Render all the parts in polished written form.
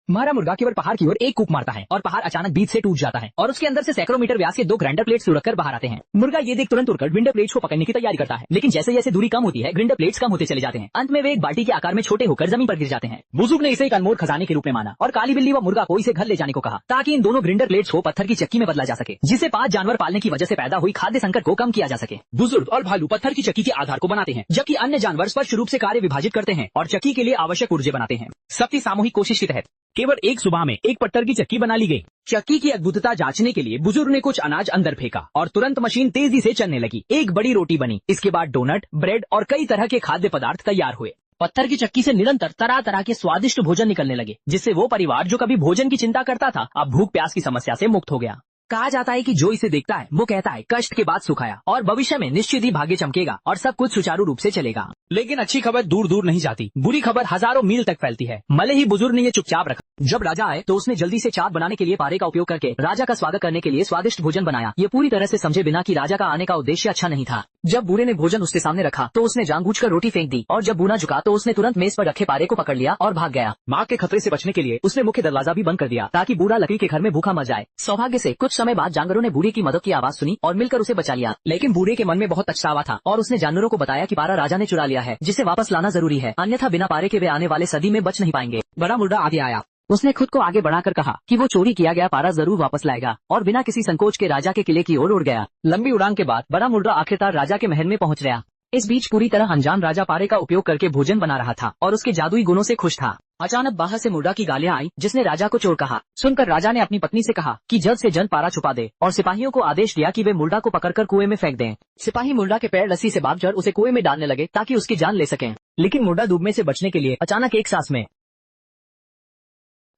हमारा मुर्गा केवल पहाड़ की ओर एक कूक मारता है और पहाड़ अचानक बीच से टूट जाता है और उसके अंदर से सैकड़ों मीटर व्यास के 2 ग्राइंडर प्लेट्स लुढ़क कर बाहर आते हैं। मुर्गा ये देख तुरंत उड़कर ग्राइंडर प्लेट्स को पकड़ने की तैयारी करता है, लेकिन जैसे जैसे दूरी कम होती है ग्राइंडर प्लेट्स कम होते चले जाते हैं। अंत में वे एक बाल्टी के आकार में छोटे होकर जमीन पर गिर जाते हैं। बुजुर्ग ने इसे एक अनमोल खजाने के रूप में माना और काली बिल्ली व मुर्गा को इसे घर ले जाने को कहा ताकि इन दोनों ग्राइंडर प्लेट्स को पत्थर की चक्की में बदला जा सके, जिससे 5 जानवर पालने की वजह से पैदा हुई खाद्य संकट को कम किया जा सके। बुजुर्ग और भालू पत्थर की चक्की के आधार को बनाते हैं, जबकि अन्य जानवर स्पष्ट रूप से कार्य विभाजित करते हैं और चक्की के लिए आवश्यक ऊर्जा बनाते हैं। सबकी सामूहिक कोशिश के तहत केवल एक सुबह में एक पत्थर की चक्की बना ली गई। चक्की की अद्भुतता जांचने के लिए बुजुर्ग ने कुछ अनाज अंदर फेंका और तुरंत मशीन तेजी से चलने लगी। एक बड़ी रोटी बनी। इसके बाद डोनट, ब्रेड और कई तरह के खाद्य पदार्थ तैयार हुए। पत्थर की चक्की से निरंतर तरह तरह के स्वादिष्ट भोजन निकलने लगे, जिससे वो परिवार जो कभी भोजन की चिंता करता था अब भूख प्यास की समस्या से मुक्त हो गया। कहा जाता है कि जो इसे देखता है वो कहता है कष्ट के बाद सुख आया और भविष्य में निश्चित ही भाग्य चमकेगा और सब कुछ सुचारू रूप से चलेगा। लेकिन अच्छी खबर दूर दूर नहीं जाती, बुरी खबर हजारों मील तक फैलती है। भले ही बुजुर्ग ने ये चुपचाप रखा। जब राजा आए तो उसने जल्दी से चाट बनाने के लिए पारे का उपयोग करके राजा का स्वागत करने के लिए स्वादिष्ट भोजन बनाया, ये पूरी तरह से समझे बिना कि राजा का आने का उद्देश्य अच्छा नहीं था। जब बूढ़े ने भोजन उसके सामने रखा तो उसने जानबूझकर रोटी फेंक दी और जब बूढ़ा झुका तो उसने तुरंत मेज पर रखे पारे को पकड़ लिया और भाग गया। माँ के खतरे से बचने के लिए उसने मुख्य दरवाजा भी बंद कर दिया ताकि बूढ़ा लकड़ी के घर में भूखा मर जाए। सौभाग्य से कुछ समय बाद जानवरों ने बूढ़े की मदद की आवाज सुनी और मिलकर उसे बचा लिया, लेकिन बूढ़े के मन में बहुत पछतावा था और उसने जानवरों को बताया कि पारा राजा ने चुरा लिया है, जिसे वापस लाना जरूरी है, अन्यथा बिना पारे के वे आने वाले सदी में बच नहीं पाएंगे। बड़ा मुर्गा आगे आया। उसने खुद को आगे बढ़ाकर कहा कि वो चोरी किया गया पारा जरूर वापस लाएगा और बिना किसी संकोच के राजा के किले की ओर उड़ गया। लंबी उड़ान के बाद बड़ा मुर्गा आखिरकार राजा के महल में पहुंच गया। इस बीच पूरी तरह अनजान राजा पारे का उपयोग करके भोजन बना रहा था और उसके जादुई गुणों से खुश था। अचानक बाहर से मुर्गा की गालियां आई, जिसने राजा को चोर कहा। सुनकर राजा ने अपनी पत्नी से कहा कि जल्द से जल्द पारा छुपा दे और सिपाहियों को आदेश दिया कि वे मुर्गा को पकड़कर कुएं में फेंक दें। सिपाही मुर्गा के पैर रस्सी से बांधकर उसे कुएं में डालने लगे ताकि उसकी जान ले सकें, लेकिन मुर्गा डूबने से बचने के लिए अचानक एक सांस में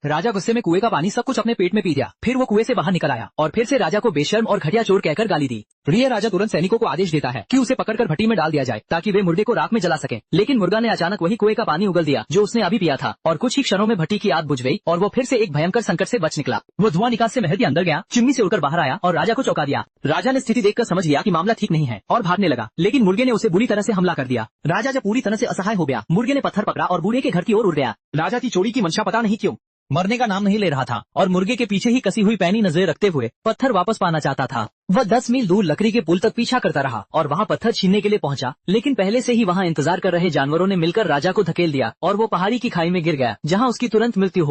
राजा गुस्से में कुएं का पानी सब कुछ अपने पेट में पी गया। फिर वो कुएं से बाहर निकल आया और फिर से राजा को बेशर्म और घटिया चोर कहकर गाली दी। प्रिय राजा तुरंत सैनिकों को आदेश देता है कि उसे पकड़कर भट्टी में डाल दिया जाए ताकि वे मुर्गे को राख में जला सके, लेकिन मुर्गा ने अचानक वही कुएं का पानी उगल दिया जो उसने अभी पिया था और कुछ ही क्षणों में भट्टी की आग बुझ गई और वो फिर से एक भयंकर संकट से बच निकला। वो धुआं निकास से महल के अंदर गया, चिमनी से उड़कर बाहर आया और राजा को चौंका दिया। राजा ने स्थिति देखकर समझ लिया कि मामला ठीक नहीं है और भागने लगा, लेकिन मुर्गे ने उसे बुरी तरह से हमला कर दिया। राजा जब पूरी तरह से असहाय हो गया, मुर्गे ने पत्थर पकड़ा और बूढ़े के घर की ओर उड़ गया। राजा की चोरी की मंशा पता नहीं क्यों मरने का नाम नहीं ले रहा था और मुर्गे के पीछे ही कसी हुई पैनी नजरें रखते हुए पत्थर वापस पाना चाहता था। वह 10 मील दूर लकड़ी के पुल तक पीछा करता रहा और वहां पत्थर छीनने के लिए पहुंचा, लेकिन पहले से ही वहां इंतजार कर रहे जानवरों ने मिलकर राजा को धकेल दिया और वो पहाड़ी की खाई में गिर गया, जहां उसकी तुरंत मृत्यु हो